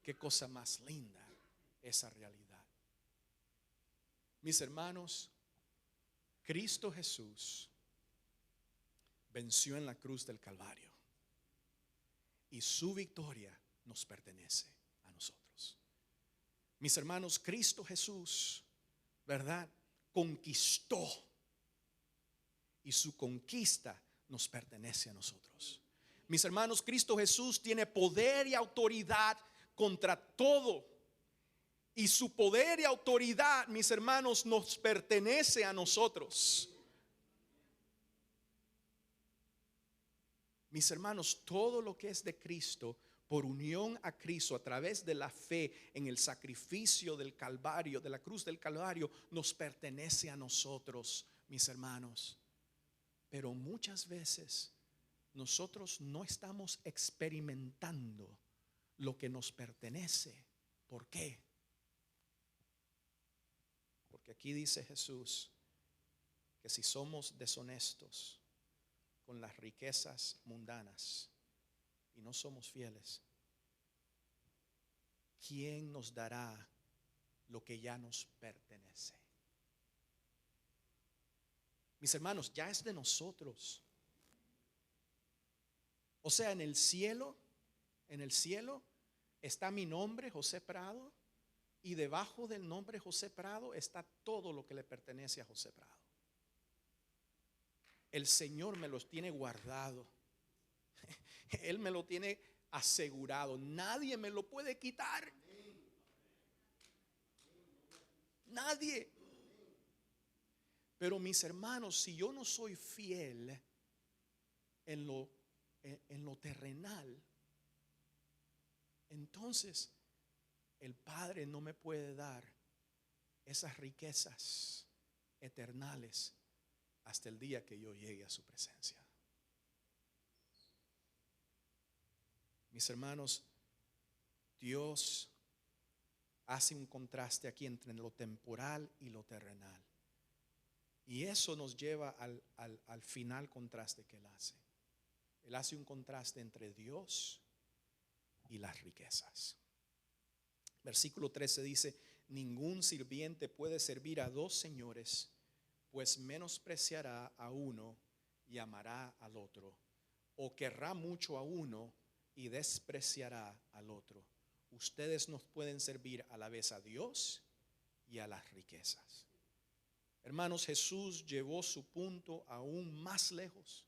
qué cosa más linda esa realidad. Mis hermanos, Cristo Jesús venció en la cruz del Calvario y su victoria nos pertenece a nosotros. Mis hermanos, Cristo Jesús, ¿verdad?, conquistó, y su conquista nos pertenece a nosotros. Mis hermanos, Cristo Jesús tiene poder y autoridad contra todo Y su poder y autoridad, mis hermanos, nos pertenece a nosotros. Mis hermanos, todo lo que es de Cristo, por unión a Cristo, a través de la fe en el sacrificio del Calvario, de la cruz del Calvario, nos pertenece a nosotros, mis hermanos. Pero muchas veces nosotros no estamos experimentando lo que nos pertenece. ¿Por qué? Porque aquí dice Jesús que si somos deshonestos con las riquezas mundanas y no somos fieles, ¿quién nos dará lo que ya nos pertenece? Mis hermanos, ya es de nosotros. O sea, en el cielo está mi nombre, José Prado, y debajo del nombre José Prado está todo lo que le pertenece a José Prado. El Señor me los tiene guardado. Él me lo tiene asegurado. Nadie me lo puede quitar. Nadie. Pero mis hermanos, si yo no soy fiel en lo terrenal, entonces el Padre no me puede dar esas riquezas eternales hasta el día que yo llegue a su presencia. Mis hermanos, Dios hace un contraste aquí entre lo temporal y lo terrenal. Y eso nos lleva al final contraste que Él hace. Él hace un contraste entre Dios y las riquezas. Versículo 13 dice: ningún sirviente puede servir a dos señores, pues menospreciará a uno y amará al otro, o querrá mucho a uno y despreciará al otro. Ustedes no pueden servir a la vez a Dios y a las riquezas. Hermanos, Jesús llevó su punto aún más lejos,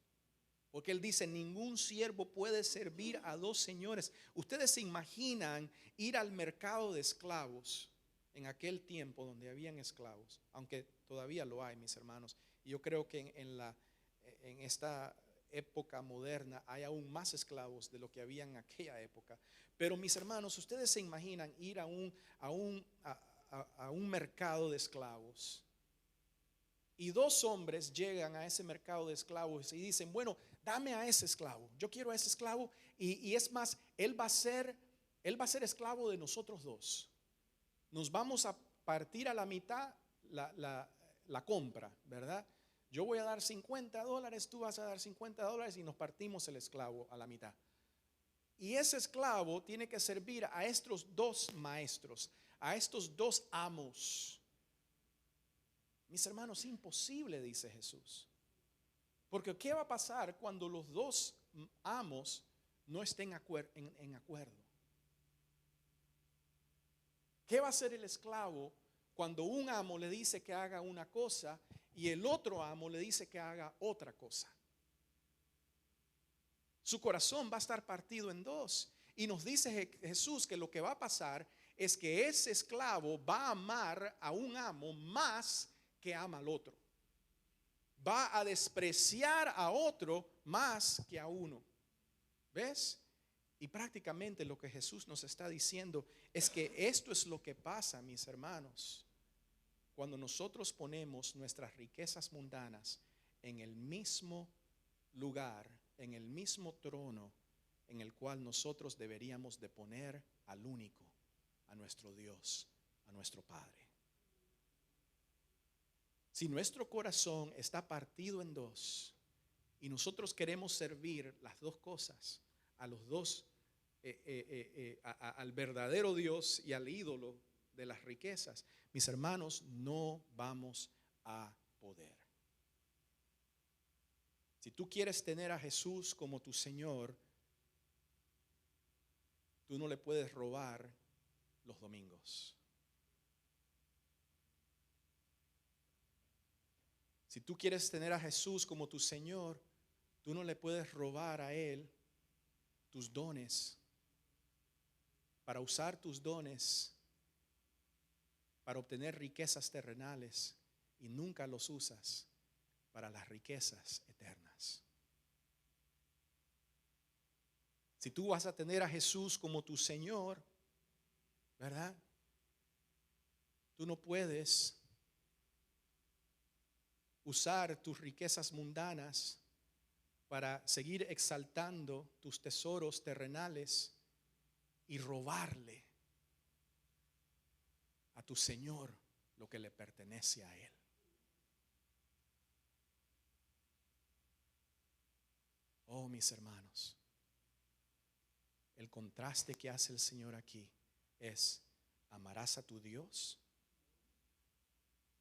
porque Él dice: ningún siervo puede servir a dos señores. Ustedes se imaginan ir al mercado de esclavos en aquel tiempo donde habían esclavos, aunque todavía lo hay, mis hermanos. Y yo creo que en esta época moderna hay aún más esclavos de lo que había en aquella época. Pero mis hermanos, ustedes se imaginan ir a un mercado de esclavos, y dos hombres llegan a ese mercado de esclavos y dicen: bueno, dame a ese esclavo, yo quiero a ese esclavo, y es más, él va a ser esclavo de nosotros dos. Nos vamos a partir a la mitad la compra, ¿verdad? Yo voy a dar $50, tú vas a dar $50 y nos partimos el esclavo a la mitad. Y ese esclavo tiene que servir a estos dos maestros, a estos dos amos. Mis hermanos, imposible, dice Jesús. Porque ¿qué va a pasar cuando los dos amos no estén en acuerdo? ¿Qué va a hacer el esclavo cuando un amo le dice que haga una cosa y el otro amo le dice que haga otra cosa? Su corazón va a estar partido en dos. Y nos dice Jesús que lo que va a pasar es que ese esclavo va a amar a un amo más que ama al otro. Va a despreciar a otro más que a uno. ¿Ves? Y prácticamente lo que Jesús nos está diciendo es que esto es lo que pasa, mis hermanos, cuando nosotros ponemos nuestras riquezas mundanas en el mismo lugar, en el mismo trono en el cual nosotros deberíamos de poner al único, a nuestro Dios, a nuestro Padre. Si nuestro corazón está partido en dos y nosotros queremos servir las dos cosas, a los dos, al verdadero Dios y al ídolo de las riquezas, mis hermanos, no vamos a poder. Si tú quieres tener a Jesús como tu Señor, tú no le puedes robar los domingos. Si tú quieres tener a Jesús como tu Señor, tú no le puedes robar a Él tus dones, para usar tus dones para obtener riquezas terrenales y nunca los usas para las riquezas eternas. Si tú vas a tener a Jesús como tu Señor, ¿verdad? Tú no puedes usar tus riquezas mundanas para seguir exaltando tus tesoros terrenales y robarle a tu Señor lo que le pertenece a Él. Oh, mis hermanos, el contraste que hace el Señor aquí es: ¿amarás a tu Dios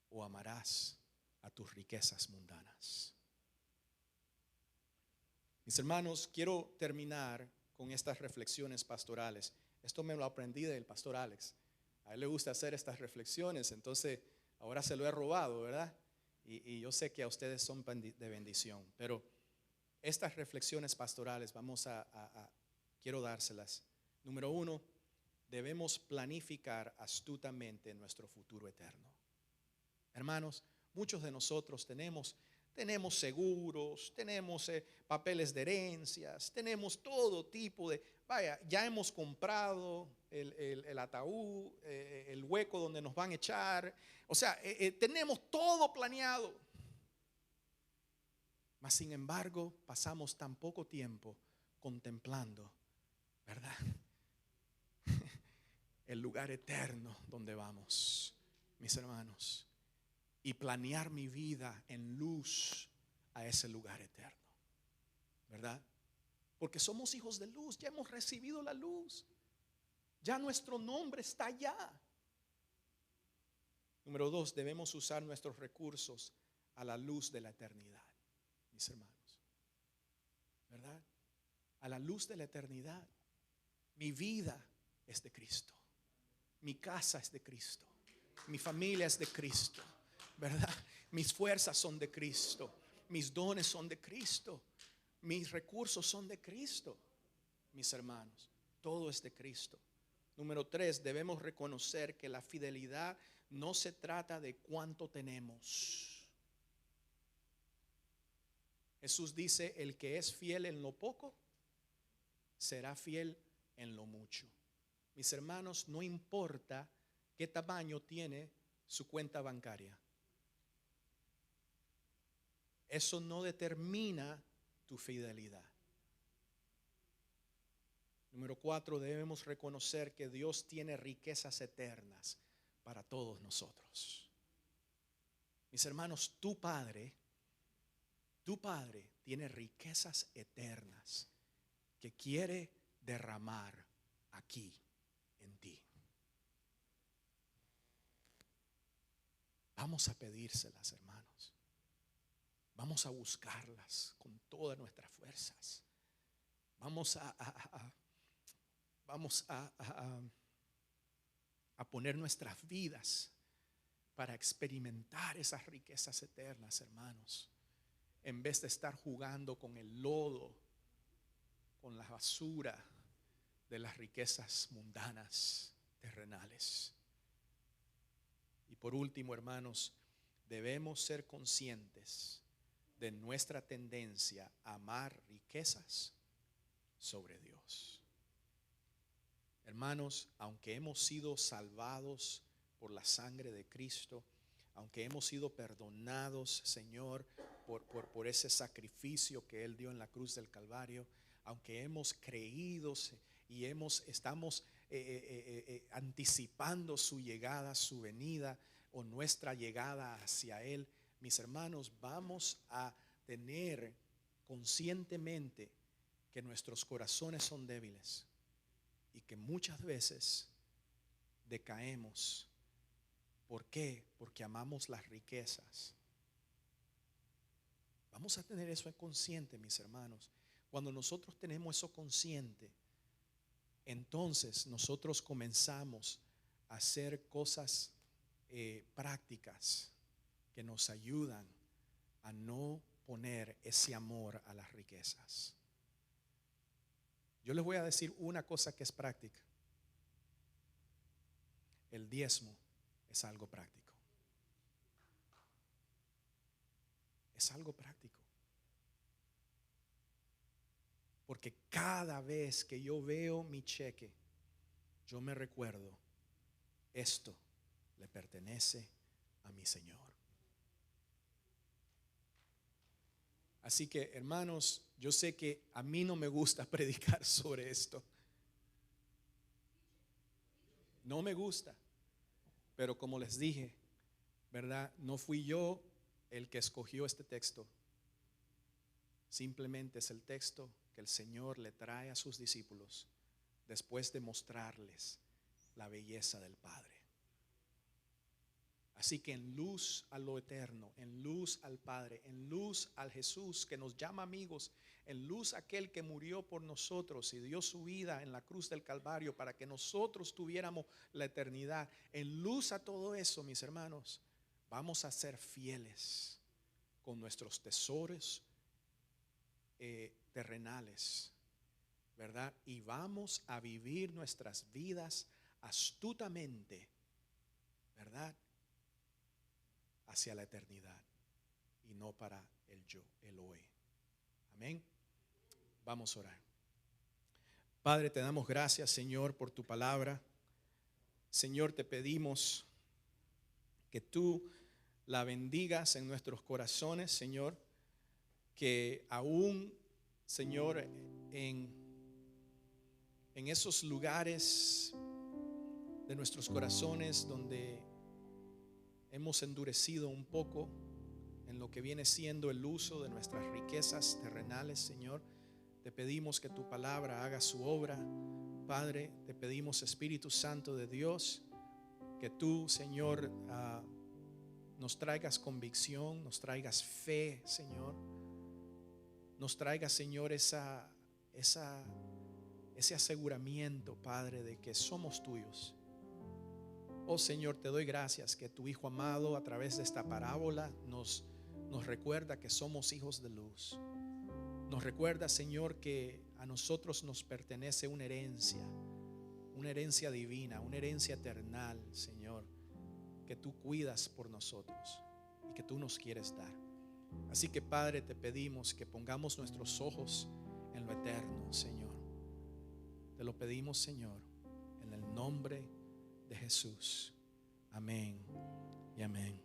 o amarás a tus riquezas mundanas? Mis hermanos, quiero terminar con estas reflexiones pastorales. Esto me lo aprendí del pastor Alex. A él le gusta hacer estas reflexiones, entonces ahora se lo he robado, ¿verdad? Y yo sé que a ustedes son de bendición, pero estas reflexiones pastorales quiero dárselas. Número 1, debemos planificar astutamente nuestro futuro eterno. Hermanos, muchos de nosotros tenemos seguros, tenemos papeles de herencias, tenemos todo tipo de, ya hemos comprado el ataúd, el hueco donde nos van a echar, o sea, tenemos todo planeado. Mas sin embargo, pasamos tan poco tiempo contemplando, ¿verdad? El lugar eterno donde vamos, mis hermanos, y planear mi vida en luz a ese lugar eterno, ¿verdad? Porque somos hijos de luz, ya hemos recibido la luz, ya nuestro nombre está allá. Número 2, debemos usar nuestros recursos a la luz de la eternidad, mis hermanos, ¿verdad? A la luz de la eternidad. Mi vida es de Cristo, mi casa es de Cristo, mi familia es de Cristo, ¿verdad? Mis fuerzas son de Cristo, mis dones son de Cristo, mis recursos son de Cristo, mis hermanos, todo es de Cristo. Número 3, debemos reconocer que la fidelidad no se trata de cuánto tenemos. Jesús dice: el que es fiel en lo poco, será fiel en lo mucho. Mis hermanos, no importa qué tamaño tiene su cuenta bancaria. Eso no determina tu fidelidad. Número 4, debemos reconocer que Dios tiene riquezas eternas para todos nosotros. Mis hermanos, tu Padre tiene riquezas eternas que quiere derramar aquí en ti. Vamos a pedírselas, hermanos. Vamos a buscarlas con todas nuestras fuerzas. Vamos a poner nuestras vidas para experimentar esas riquezas eternas, hermanos, en vez de estar jugando con el lodo, con la basura de las riquezas mundanas, terrenales. Y por último, hermanos, debemos ser conscientes de nuestra tendencia a amar riquezas sobre Dios. Hermanos, aunque hemos sido salvados por la sangre de Cristo, aunque hemos sido perdonados, Señor, por ese sacrificio que Él dio en la cruz del Calvario, aunque hemos creído y estamos anticipando su llegada, su venida o nuestra llegada hacia Él, mis hermanos, vamos a tener conscientemente que nuestros corazones son débiles y que muchas veces decaemos. ¿Por qué? Porque amamos las riquezas. Vamos a tener eso consciente, mis hermanos. Cuando nosotros tenemos eso consciente, entonces nosotros comenzamos a hacer cosas prácticas que nos ayudan a no poner ese amor a las riquezas. Yo les voy a decir una cosa que es práctica. El diezmo es algo práctico. Es algo práctico. Porque cada vez que yo veo mi cheque, yo me recuerdo, esto le pertenece a mi Señor. Así que, hermanos, yo sé que a mí no me gusta predicar sobre esto. No me gusta. Pero como les dije, ¿verdad? No fui yo el que escogió este texto. Simplemente es el texto que el Señor le trae a sus discípulos después de mostrarles la belleza del Padre. Así que en luz a lo eterno, en luz al Padre, en luz al Jesús que nos llama amigos, en luz a aquel que murió por nosotros y dio su vida en la cruz del Calvario para que nosotros tuviéramos la eternidad, en luz a todo eso, mis hermanos, vamos a ser fieles con nuestros tesoros terrenales, ¿verdad? Y vamos a vivir nuestras vidas astutamente, ¿verdad? Hacia la eternidad y no para el yo, el hoy. Amén. Vamos a orar. Padre, te damos gracias, Señor, por tu palabra. Señor, te pedimos que tú la bendigas en nuestros corazones, Señor, que aún, Señor, en esos lugares de nuestros corazones donde hemos endurecido un poco en lo que viene siendo el uso de nuestras riquezas terrenales, Señor, te pedimos que tu palabra haga su obra. Padre, te pedimos, Espíritu Santo de Dios, que tú, Señor, nos traigas convicción, nos traigas fe, Señor. Nos traigas, Señor, ese aseguramiento, Padre, de que somos tuyos. Oh Señor, te doy gracias que tu Hijo amado a través de esta parábola nos recuerda que somos hijos de luz. Nos recuerda, Señor, que a nosotros nos pertenece una herencia divina, una herencia eternal, Señor, que tú cuidas por nosotros y que tú nos quieres dar. Así que, Padre, te pedimos que pongamos nuestros ojos en lo eterno, Señor. Te lo pedimos, Señor, en el nombre de Jesús. Amén y amén.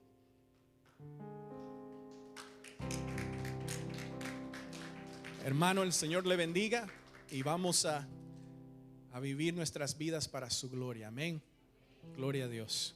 Hermano, el Señor le bendiga y vamos a vivir nuestras vidas para su gloria. Amén. Gloria a Dios.